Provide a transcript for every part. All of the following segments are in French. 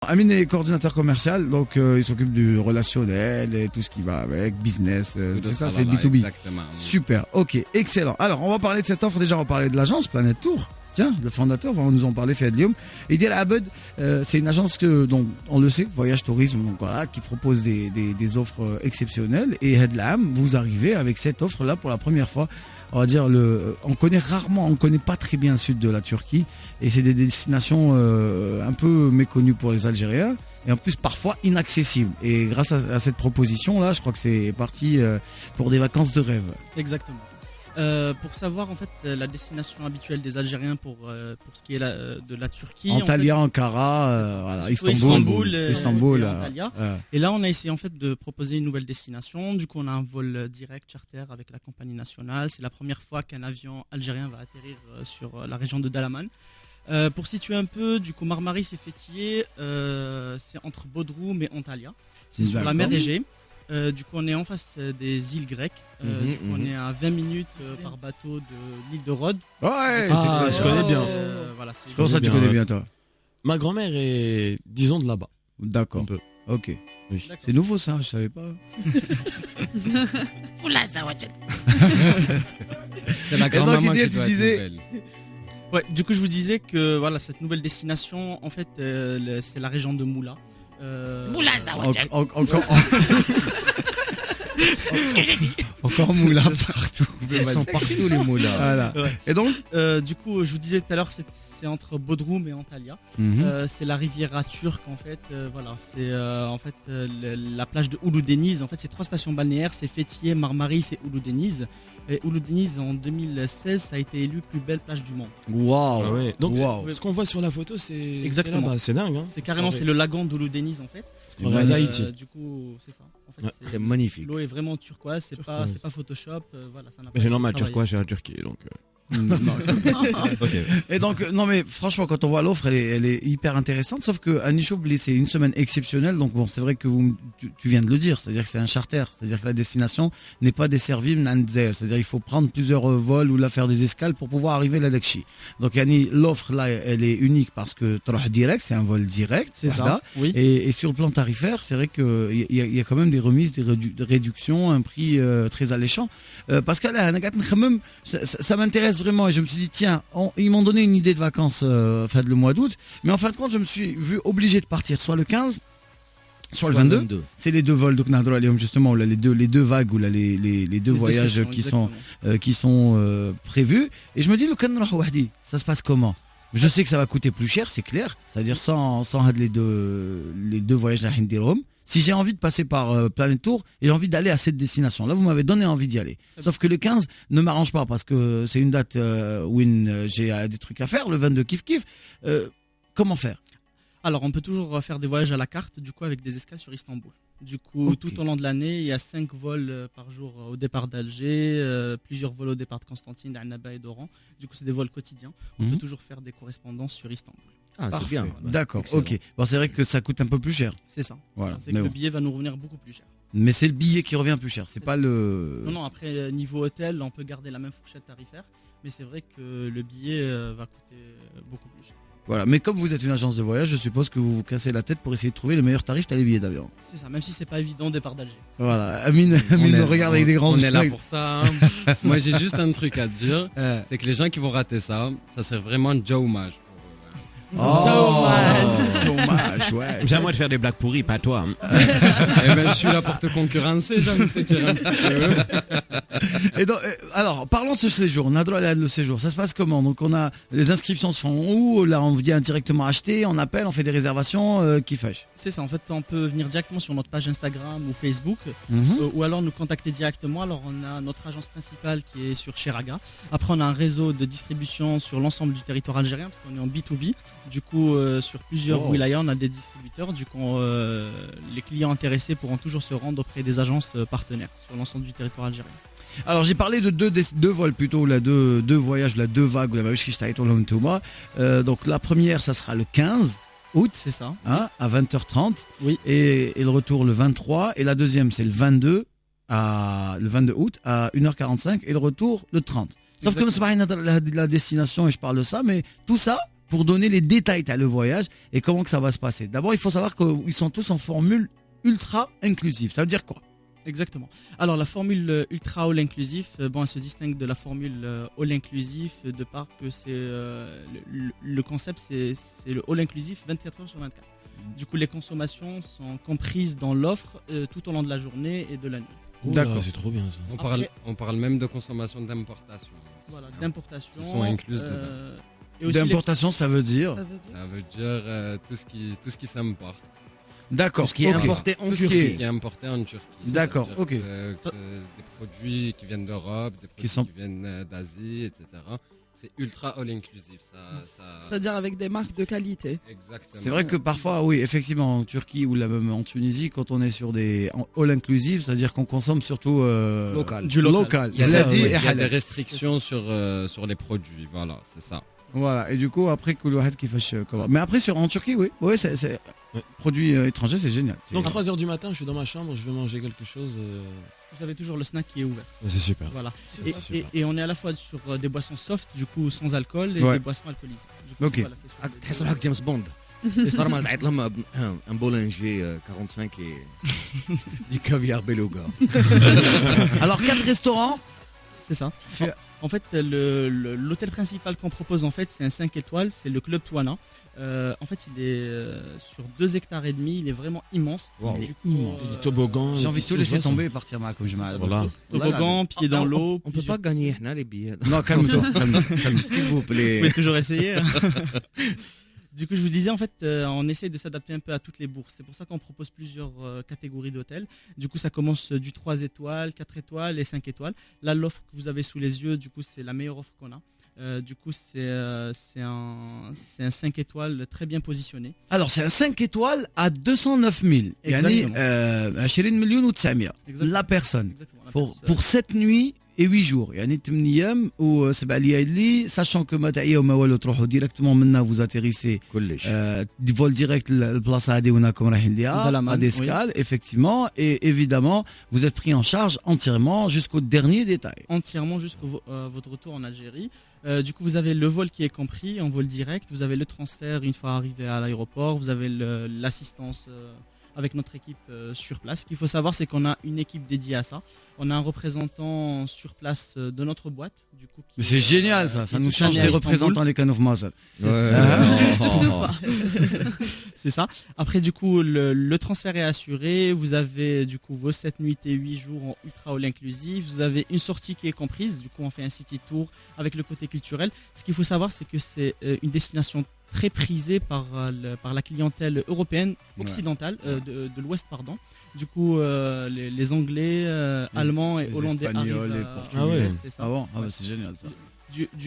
Amine est coordinateur commercial, donc il s'occupe du relationnel et tout ce qui va avec, business, c'est ça, c'est le B2B. Exactement. Super, ok, excellent. Alors, on va parler de cette offre, déjà on va parler de l'agence Planète Tour. Tiens, le fondateur va nous en parler, Fayed Lioum. Et Dir Abed, c'est une agence que, donc, on le sait, voyage tourisme, donc voilà, qui propose des offres exceptionnelles. Et Hedlam, vous arrivez avec cette offre-là pour la première fois. On va dire on connaît pas très bien le sud de la Turquie, et c'est des destinations un peu méconnues pour les Algériens, et en plus parfois inaccessibles. Et grâce à cette proposition-là, je crois que c'est parti pour des vacances de rêve. Exactement. Pour savoir en fait la destination habituelle des Algériens pour ce qui est de la Turquie. Antalya, en fait, Ankara, voilà, Istanbul, Istanbul. et Antalya. Et là, on a essayé en fait de proposer une nouvelle destination. Du coup, on a un vol direct charter avec la compagnie nationale. C'est la première fois qu'un avion algérien va atterrir sur la région de Dalaman. Pour situer un peu, du coup, Marmaris et Fethiye, c'est entre Bodrum et Antalya. C'est sur la mer Égée. Du coup, on est en face des îles grecques. Du coup, on est à 20 minutes par bateau de l'île de Rhodes. Ouais, je connais bien. Voilà, c'est pour ça que tu connais bien, toi. Ma grand-mère est, disons, de là-bas. D'accord. Un peu. Ok. Oui. C'est nouveau ça, je savais pas. Oula, ça va. C'est la grand-maman qui tu doit être disais- nouvelle. Ouais, du coup, je vous disais que voilà, cette nouvelle destination, en fait, c'est la région de Moula. Oula, ça va. Encore. Ce que j'ai dit. Encore moulin partout. Ils sont partout les moulins. Voilà. Ouais. Et donc Du coup, je vous disais tout à l'heure, c'est entre Bodrum et Antalya. C'est la riviera turque en fait. Voilà, c'est en fait la plage de Uludeniz. En fait, c'est 3 stations balnéaires, c'est Fethiye, Marmaris et Uludeniz. Et Uludeniz en 2016, ça a été élu plus belle plage du monde. Waouh. Ah ouais. Donc, Waouh. ce qu'on voit sur la photo, c'est. Exactement. C'est là-bas. C'est dingue, hein. C'est carrément c'est le lagon d'Uludeniz en fait. D'Haïti. Du coup, c'est ça. En fait, Ouais. C'est magnifique. L'eau est vraiment turquoise, c'est Turquoise. pas Photoshop. Voilà, ça n'a pas Mais c'est été normal, travaillé. turquoise, c'est la Turquie, donc. Non. Ok. Et donc, non mais franchement, quand on voit l'offre, elle est hyper intéressante. Sauf que à Nichoubli, c'est une semaine exceptionnelle. Donc bon, c'est vrai que tu viens de le dire, c'est-à-dire que c'est un charter, c'est-à-dire que la destination n'est pas desservie Nanzer. C'est-à-dire il faut prendre plusieurs vols ou là faire des escales pour pouvoir arriver à Lakshi. Donc Yani, l'offre là, elle est unique parce que Troh direct, c'est un vol direct, C'est ça. voilà. Oui. Et sur le plan tarifaire, c'est vrai que il y a quand même des remises, des réductions, un prix très alléchant. Parce que là, ça m'intéresse vraiment et je me suis dit tiens, ils m'ont donné une idée de vacances fin de le mois d'août, mais en fin de compte, je me suis vu obligé de partir soit le 15, soit le 22. C'est les deux vols de Knadro Alium justement, là, les deux vagues ou là les deux voyages sessions, qui sont prévus. Et je me dis le Knadro Wahdi, ça se passe comment? Je sais que ça va coûter plus cher, c'est clair. C'est-à-dire sans les deux voyages à Hindirom. Si j'ai envie de passer par Planète Tour et j'ai envie d'aller à cette destination, là vous m'avez donné envie d'y aller. Sauf que le 15 ne m'arrange pas parce que c'est une date où j'ai des trucs à faire. Le 22 kiff. Comment faire? Alors, on peut toujours faire des voyages à la carte, du coup, avec des escales sur Istanbul. Du coup, Ok. tout au long de l'année, il y a 5 vols par jour au départ d'Alger, plusieurs vols au départ de Constantine, d'Annaba et d'Oran. Du coup, c'est des vols quotidiens. On Mhm. peut toujours faire des correspondances sur Istanbul. Ah, c'est Parfait. bien. D'accord, Excellent. ok. Bon, c'est vrai que ça coûte un peu plus cher. C'est ça. Voilà. C'est Mais que le bon. billet va nous revenir beaucoup plus cher. Mais c'est le billet qui revient plus cher. C'est pas le. Non, après, niveau hôtel, on peut garder la même fourchette tarifaire. Mais c'est vrai que le billet va coûter beaucoup plus cher. Voilà. Mais comme vous êtes une agence de voyage, je suppose que vous vous cassez la tête pour essayer de trouver le meilleur tarif. T'as les billets d'avion. C'est ça, même si c'est pas évident au départ d'Alger. Voilà. Amine me regarde avec des grands On est là yeux. pour ça. hein. Moi, j'ai juste un truc à te dire. C'est que les gens qui vont rater ça, ça serait vraiment déjà hommage. Dommage, ouais. C'est à moi de faire des blagues pourries, pas toi. Eh ben, je suis là pour te concurrencer, j'ai envie de te dire un petit peu. Et donc, alors, parlons de ce séjour. On a droit à le séjour. Ça se passe comment? Donc, on a les inscriptions se font où? Là, on vient directement acheter, on appelle, on fait des réservations. Qui fâche? C'est ça, en fait, on peut venir directement sur notre page Instagram ou Facebook. Mhm. Ou alors nous contacter directement. Alors on a notre agence principale qui est sur Cheraga. Après on a un réseau de distribution sur l'ensemble du territoire algérien parce qu'on est en B2B. Du coup sur plusieurs Oh. wilayas on a des distributeurs. Du coup les clients intéressés pourront toujours se rendre auprès des agences partenaires sur l'ensemble du territoire algérien. Alors, j'ai parlé de deux vols plutôt, là, deux voyages, là, deux vagues. Donc, la première, ça sera le 15 août. C'est ça. Hein, à 20h30. Oui. Et le retour le 23. Et la deuxième, c'est le 22 août à 1h45. Et le retour le 30. Sauf que nous sommes pas la destination et je parle de ça, mais tout ça, pour donner les détails à le voyage et comment que ça va se passer. D'abord, il faut savoir qu'ils sont tous en formule ultra inclusive. Ça veut dire quoi? Exactement. Alors la formule ultra all inclusif, bon, elle se distingue de la formule all inclusif de par que c'est le concept, c'est le all inclusif 24 heures sur 24. Du coup, les consommations sont comprises dans l'offre tout au long de la journée et de la nuit. D'accord. C'est trop bien ça. On parle même de consommation d'importation. Voilà, d'importation. Ils sont incluses et aussi D'importation, ça veut dire. Ça veut dire tout ce qui s'importe. D'accord. Ce qui est ok. importé en Tout ce qui Turquie. est- Qui est importé en Turquie. D'accord, C'est-à-dire ok. que des produits qui viennent d'Europe, des produits sont- qui viennent d'Asie, etc. C'est ultra all inclusive. Ça... C'est-à-dire avec des marques de qualité. Exactement. C'est vrai que parfois, oui, effectivement, en Turquie ou là même en Tunisie, quand on est sur des all inclusive, c'est-à-dire qu'on consomme surtout Local. du local. Il y a, Bladi et il y a des halal. restrictions sur les produits. Voilà, c'est ça. Voilà. Et du coup, après, Koulouhat qui fâche. Mais après, en Turquie, oui, c'est Ouais. produits étrangers, c'est génial. Donc 3h du matin, je suis dans ma chambre, je vais manger quelque chose. Vous avez toujours le snack qui est ouvert. C'est super. Voilà. C'est super. Et on est à la fois sur des boissons soft, du coup sans alcool, et Ouais. des boissons alcoolisées. Du coup, Ok. voilà, c'est sur des- تحس روحك جيمس بوند صار ما تعيط لهم ان بولانجي 45 et du caviar beluga. Alors, 4 restaurants. C'est ça. Fait- En fait, l'hôtel principal qu'on propose, en fait, c'est un 5 étoiles, c'est le Club Touana. En fait, il est sur 2 hectares et demi, il est vraiment immense. Wow. Du coup, Immense. Du toboggan. J'ai envie de te laisser tout ça. tomber et partir ma comme je m'arrête. Voilà. Toboggan, pied dans l'eau. On peut pas gagner هنا les billets. Non, calme-toi, calme-toi. S'il vous Vous plaît. pouvez toujours essayer. Du coup, je vous disais, en fait, on essaye de s'adapter un peu à toutes les bourses. C'est pour ça qu'on propose plusieurs catégories d'hôtels. Du coup, ça commence du 3 étoiles, 4 étoiles et 5 étoiles. Là, l'offre que vous avez sous les yeux, du coup, c'est la meilleure offre qu'on a. Du coup, c'est un 5 étoiles très bien positionné. Alors, c'est un 5 étoiles à 209 000. Exactement. Yani, 20 millions ou 900 Exactement. la personne. Exactement. La personne. Pour 7 nuits et 8 jours. يعني 8 ايام و 7 ليالي, sachant que ما تعياو ما والو تروحوا directement maintenant vous atterrissez كلش. du vol direct البلاصه هذه وينكم رايحين ليها Dalaman, à d'escale effectivement, et évidemment vous êtes pris en charge entièrement jusqu'au dernier détail. Entièrement jusqu'au votre retour en Algérie. Du coup, vous avez le vol qui est compris en vol direct. Vous avez le transfert une fois arrivé à l'aéroport. Vous avez l'assistance avec notre équipe sur place. Ce qu'il faut savoir, c'est qu'on a une équipe dédiée à ça. On a un représentant sur place de notre boîte. Du coup, Mais c'est génial ça, ça nous change des représentants les canaux Mazal. Surtout pas. C'est ça. Après, du coup, le transfert est assuré. Vous avez du coup vos 7 nuits et 8 jours en ultra all inclusive. Vous avez une sortie qui est comprise. Du coup, on fait un city tour avec le côté culturel. Ce qu'il faut savoir, c'est que c'est une destination très prisée par la clientèle européenne occidentale, de l'Ouest, pardon. Du coup, les Anglais, Allemands et les Hollandais Espagnols, arrivent les à- Portugais. Ah ouais. C'est ça. Ah bon, ah bah c'est génial ça.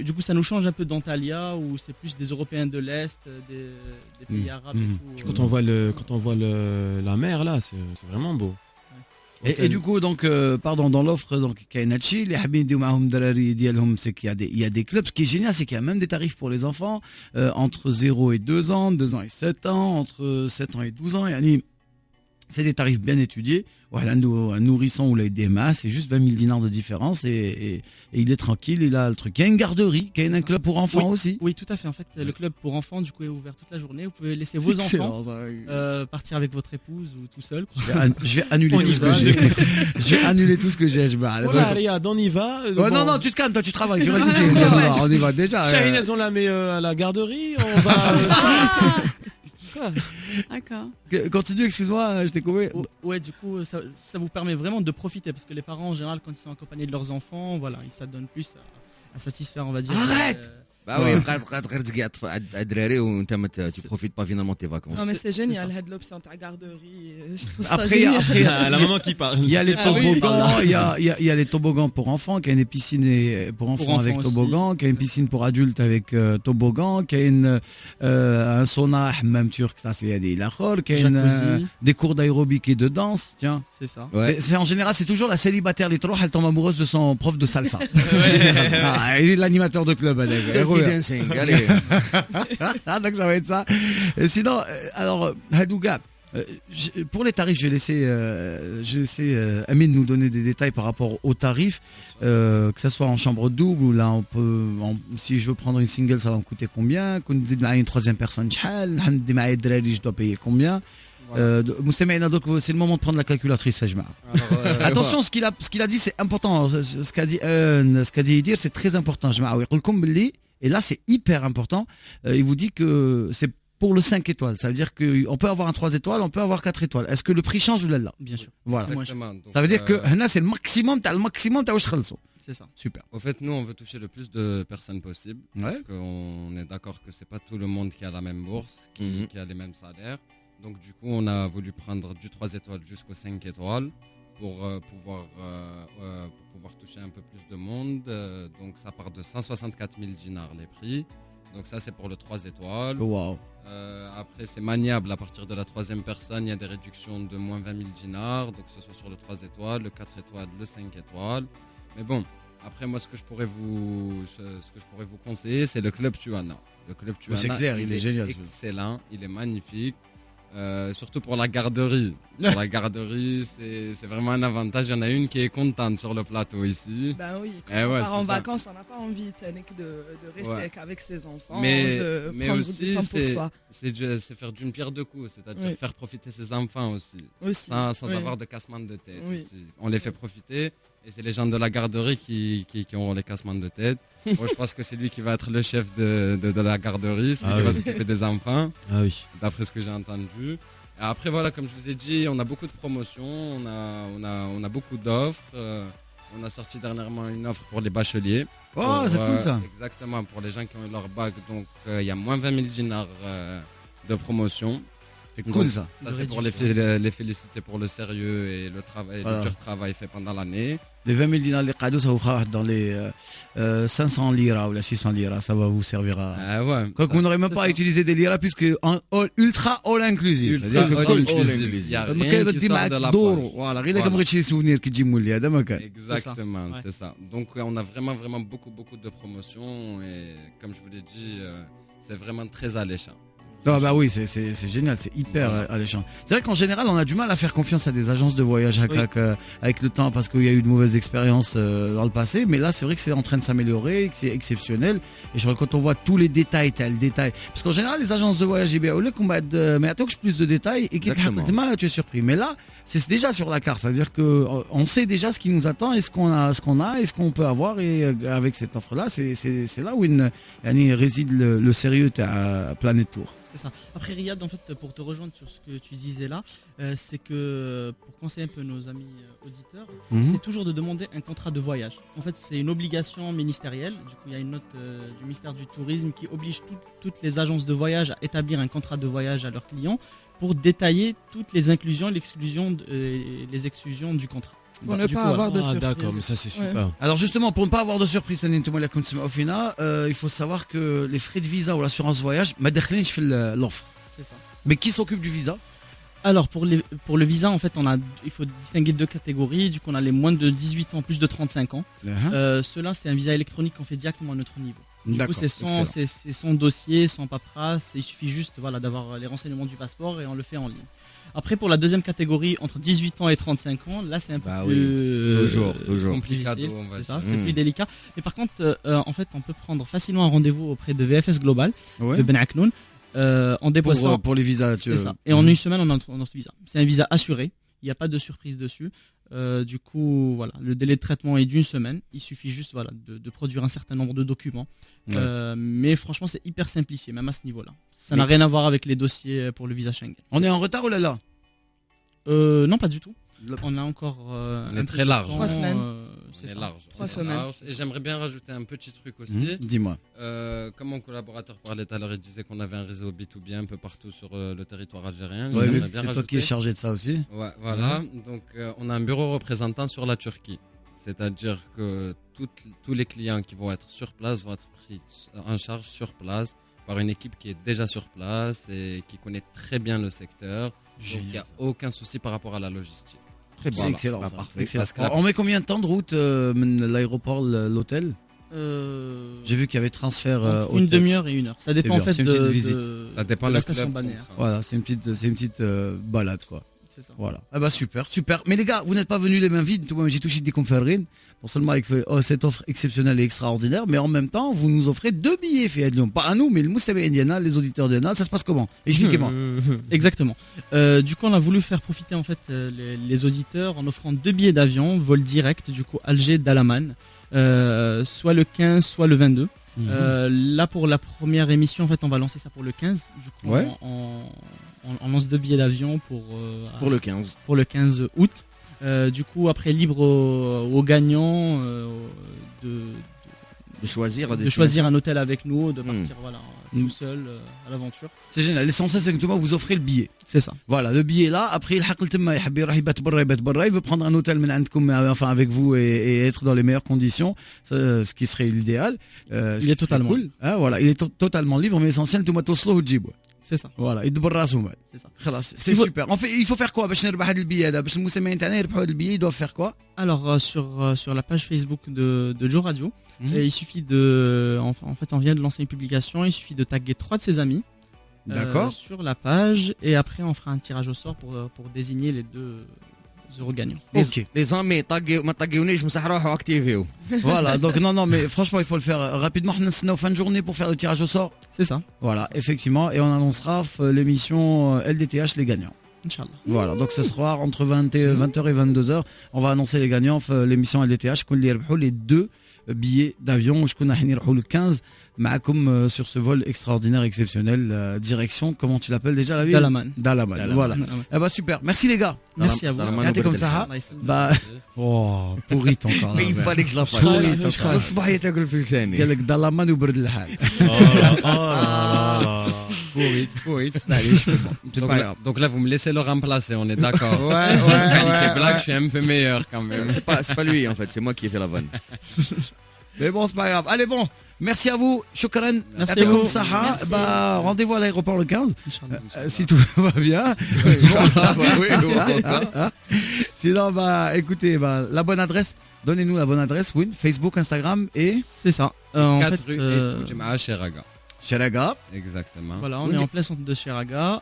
Du coup, ça nous change un peu d'Antalya où c'est plus des Européens de l'Est, des pays arabes et tout. Quand on voit la mer là, c'est vraiment beau. Et du coup, donc, dans l'offre, donc, كاين هادشي اللي حابين يديو معاهم الدراري ديالهم, c'est qu'il y a des clubs. Ce qui est génial, c'est qu'il y a même des tarifs pour les enfants, entre 0 et 2 ans, 2 ans et 7 ans, entre 7 ans et 12 ans. Yani, c'est des tarifs bien étudiés. Voilà, un nourrisson ou des masses, c'est juste 20 000 dinars de différence et il est tranquille, il a le truc. Il y a une garderie, il y a un club pour enfants aussi. Oui, tout à fait. En fait, le club pour enfants, du coup, est ouvert toute la journée. Vous pouvez laisser vos enfants partir avec votre épouse ou tout seul. Je vais annuler On y tout ce que va. j'ai. Je vais annuler tout ce que j'ai. Voilà, regarde, on y va. Ouais, non, tu te calmes, toi tu travailles. Je vas-y, on y va déjà. Chahine, elles ont la met à la garderie. On va. Quoi? D'accord. Continue, excuse-moi, je t'ai coupé. Ouais, du coup, ça vous permet vraiment de profiter parce que les parents, en général, quand ils sont accompagnés de leurs enfants, voilà, ils s'adonnent plus à satisfaire, on va dire. Arrête Bah oui, بقات غير تقعد الدراري وانت ما tu profites pas finalement de tes vacances. Non mais c'est génial, cette l'option de la garderie. Je trouve ça Après, génial. La maman qui parle. il y a les Ah oui, toboggans, il y a les toboggans pour enfants, qui a une piscine pour enfants avec enfants toboggan, qui a une piscine pour adultes avec toboggan, qui a un sauna hammam turc, ça c'est des lachol, qui a Jacuzzi. des cours d'aérobic et de danse, tiens. C'est ça. Ouais. C'est en général, c'est toujours la célibataire les trop, elle tombe amoureuse de son prof de salsa. Ah, il est l'animateur de club avec. Dirty dancing, allez. Ah, donc ça va être ça. Sinon, alors, Hadouga, Pour les tarifs, je vais laisser Amine nous donner des détails par rapport aux tarifs, que ça soit en chambre double ou là si je veux prendre une single, ça va me coûter combien? Quand je dis une troisième personne, je dois payer combien? Donc c'est le moment de prendre la calculatrice, ça, je attention, ce qu'il a dit, c'est important. Ce qu'a dit Idir, c'est très important. Et là, c'est hyper important. Il vous dit que c'est pour le 5 étoiles. Ça veut dire qu'on peut avoir un 3 étoiles, on peut avoir 4 étoiles. Est-ce que le prix change ou là? Bien sûr. Voilà. Exactement. Donc, Ça veut dire que là, c'est le maximum, C'est ça. Super. Au fait, nous, on veut toucher le plus de personnes possible. Ouais. Parce qu'on est d'accord que c'est pas tout le monde qui a la même bourse, qui a les mêmes salaires. Donc, du coup, on a voulu prendre du 3 étoiles jusqu'au 5 étoiles pour pouvoir toucher un peu plus de monde. Donc, ça part de 164 000 dinars les prix. Donc, ça, c'est pour le 3 étoiles. Wow. Après, c'est maniable. À partir de la 3e personne, il y a des réductions de moins 20 000 dinars. Donc, que ce soit sur le 3 étoiles, le 4 étoiles, le 5 étoiles. Mais bon, après, moi, ce que je pourrais vous conseiller, c'est le Club Tuana. Le Club Tuana, C'est clair, il est génial. excellent, il est magnifique. Surtout pour la garderie. Pour la garderie, c'est vraiment un avantage. Il y en a une qui est contente sur le plateau ici. Ben oui, quand Eh on ouais, part en c'est ça. vacances, on n'a pas envie de rester Ouais. avec ses enfants, Mais de prendre aussi, du temps pour soi. c'est faire d'une pierre deux coups, c'est-à-dire Oui. faire profiter ses enfants aussi, Aussi. sans Oui. avoir de cassement de tête. Oui. Aussi. On les fait profiter, et c'est les gens de la garderie qui auront les cassements de tête. Moi, je pense que c'est lui qui va être le chef de la garderie, c'est lui qui va s'occuper des enfants, Ah oui. d'après ce que j'ai entendu. Et après, voilà, comme je vous ai dit, on a beaucoup de promotions, on a beaucoup d'offres. On a sorti dernièrement une offre pour les bacheliers. Oh, c'est cool ça. Exactement, pour les gens qui ont eu leur bac. Donc, il y a moins 20 000 dinars de promotion. C'est cool ça. Ça, c'est pour les féliciter pour le sérieux et le travail, Voilà. le dur travail fait pendant l'année. Les 20 000 dinars, les cadeaux, ça vous fera dans les 500 liras ou les 600 liras. Ça va vous servir à. Ah ouais. Quoi que vous n'aurez même pas à utiliser des liras puisque ultra all inclusive. Ultra C'est-à-dire que all comme- inclusive. Il y a لما rien كان qui بدي sort معك de la دورو poche. فوالا غير الا Voilà. كان بغيت شي سوفنير كتجي مولي هذا ما كان. Exactement, Ouais. c'est ça. Donc on a vraiment beaucoup de promotions et comme je vous l'ai dit, c'est vraiment très alléchant. Ah bah oui, c'est génial, c'est hyper alléchant. C'est vrai qu'en général, on a du mal à faire confiance à des agences de voyage avec le temps parce qu'il y a eu de mauvaises expériences dans le passé. Mais là, c'est vrai que c'est en train de s'améliorer, que c'est exceptionnel. Et je crois que quand on voit tous les détails, t'as le détail. Parce qu'en général, les agences de voyage, mais attends que je plus de détails et Exactement. tu es surpris. Mais là, c'est déjà sur la carte. C'est-à-dire que on sait déjà ce qui nous attend et ce qu'on a et ce qu'on peut avoir. Et avec cette offre-là, c'est là où réside le sérieux à Planète Tour. C'est ça. Après Riyad, en fait, pour te rejoindre sur ce que tu disais là, c'est que pour conseiller un peu nos amis auditeurs, c'est toujours de demander un contrat de voyage. En fait, c'est une obligation ministérielle. Du coup, il y a une note du ministère du Tourisme qui oblige toutes les agences de voyage à établir un contrat de voyage à leurs clients pour détailler toutes les inclusions, les exclusions du contrat. Pour ne Du pas coup, avoir de Ah surprise. d'accord, mais ça c'est super. Alors justement, pour ne pas avoir de surprise, il faut savoir que les frais de visa ou l'assurance voyage, l'offre. C'est ça. Mais qui s'occupe du visa? Alors pour le visa, en fait, il faut distinguer deux catégories. Du coup, on a les moins de 18 ans, plus de 35 ans. Ceux-là, c'est un visa électronique qu'on fait directement à notre niveau. Du coup, D'accord, c'est son dossier, son paperasse. Il suffit juste d'avoir les renseignements du passeport et on le fait en ligne. Après, pour la deuxième catégorie, entre 18 ans et 35 ans, là, c'est un peu plus toujours. Complicado, difficile. on va C'est dire. ça, c'est plus délicat. Mais par contre, en fait, on peut prendre facilement un rendez-vous auprès de VFS Global, de Ben Aknoun, en déposant. Pour les visas, C'est ça. Et en une semaine, on a notre visa. C'est un visa assuré. Il n'y a pas de surprise dessus. Du coup, voilà, le délai de traitement est d'une semaine. Il suffit juste de produire un certain nombre de documents. Mais franchement, c'est hyper simplifié, même à ce niveau-là. Ça n'a rien à voir avec les dossiers pour le visa Schengen. On est en retard ou là? Non, pas du tout. On a encore On est très large. 3 semaines. On C'est est ça. large. 3 on est semaines. large. Et j'aimerais bien rajouter un petit truc aussi. Dis-moi. Comme mon collaborateur parlait tout à l'heure, il disait qu'on avait un réseau B2B un peu partout sur le territoire algérien. Ouais, J'aimerais vu que bien c'est toi qui es rajouter- chargé de ça aussi. Ouais, voilà. Donc, on a un bureau représentant sur la Turquie. C'est-à-dire que tous les clients qui vont être sur place vont être pris en charge sur place par une équipe qui est déjà sur place et qui connaît très bien le secteur. Donc, il n'y a aucun souci par rapport à la logistique. Très bien, Voilà. excellent. Bah, Ça. parfait. Excellent. Parce que là- On met combien de temps de route de l'aéroport, l'hôtel? J'ai vu qu'il y avait transfert Entre une hôtel. demi-heure et une heure. Ça dépend en bien, fait c'est une petite visite. Ça dépend de de la la station club, balnéaire. quoi. Voilà, c'est une petite balade quoi. C'est ça. Voilà. Ah bah super, super. Mais les gars, vous n'êtes pas venus les mains vides. Tout le monde, j'ai touché des conférences. Non seulement avec cette offre exceptionnelle et extraordinaire, mais en même temps, vous nous offrez 2 billets, Fiadlium. Pas à nous, mais le Moussabe Indiana, les auditeurs d'Indiana. Ça se passe comment? Expliquez-moi. Exactement. Du coup, on a voulu faire profiter en fait les auditeurs en offrant 2 billets d'avion, vol direct, du coup Alger-Dalaman, soit le 15, soit le 22. Là, pour la première émission, en fait, on va lancer ça pour le 15. Du coup, Ouais. on lance 2 billets d'avion Pour le 15. pour le 15 août. Du coup, après, libre aux gagnants De choisir la de destination. choisir un hôtel avec nous, de partir voilà, Mm. tout seul à l'aventure. C'est génial. L'essentiel, c'est que tout le monde vous offrez le billet. C'est ça. Voilà, le billet est là. Après, il veut prendre un hôtel enfin, avec vous et être dans les meilleures conditions, ce qui serait l'idéal. Ce qui est totalement serait cool. Ah, voilà, il est totalement libre, mais l'essentiel, tout le monde C'est ça. voilà, il devra s'oumer. C'est ça. C'est qu'il faut- super. En fait, il faut faire quoi? باش نربح هاد البيي هذا باش المستمعين تاعنا يربحوا هاد البيي, ils doivent faire quoi? Alors, sur la page Facebook de Joe Radio, Mhm. il suffit de. En fait, on vient de lancer une publication, il suffit de taguer 3 de ses amis. D'accord. Sur la page, et après, on fera un tirage au sort pour désigner les 2 euros gagnants. Ok. Les amis, ما طاقيونيش مسح روحو اكتيفيو. Voilà, donc non, mais franchement, il faut le faire rapidement. On a fin de journée pour faire le tirage au sort. C'est ça, Voilà, effectivement, et on annoncera l'émission LDTH les gagnants. Inch'Allah. Voilà, donc ce soir entre 20h et 22h, on va annoncer les gagnants l'émission LDTH qu'on les 2 billets d'avion. Je connais le 15 معكم sur ce vol extraordinaire, exceptionnel, direction, comment tu l'appelles déjà la ville? Dalaman. Dalaman. Voilà. Dalaman. Eh bah super, merci les gars. Merci à vous. Dalaman Regardez comme ça. Allah يسلمك. Bah, oh, pourrite encore. Mais il fallait que je la fasse. Pourrite encore. الصباح يتاكل في لساني. قال لك دلامان وبرد الحال. Pourrite. Allez, je fais bon. C'est Donc pas là, grave. donc là, vous me laissez le remplacer, on est d'accord. Ouais. Qualité blague, je suis un peu meilleur quand même. C'est pas lui en fait, c'est moi qui ai fait la vanne. Mais bon, c'est pas grave. Allez, bon. Merci à vous. Shukran. Merci Ya'tikum à vous. saha. Merci. Bah, rendez-vous à l'aéroport le 15. Inch'Allah. Si tout va bien. Sinon, bah, écoutez, bah, la bonne adresse. Donnez-nous la bonne adresse, Win. Facebook, Instagram et C'est ça. En 4 fait, rue Jamaa Cheraga. Cheraga. Exactement. voilà, on est en plein centre de Cheraga.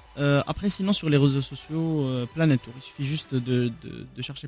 Après, sinon, sur les réseaux sociaux, Planète Tour. Il suffit juste de chercher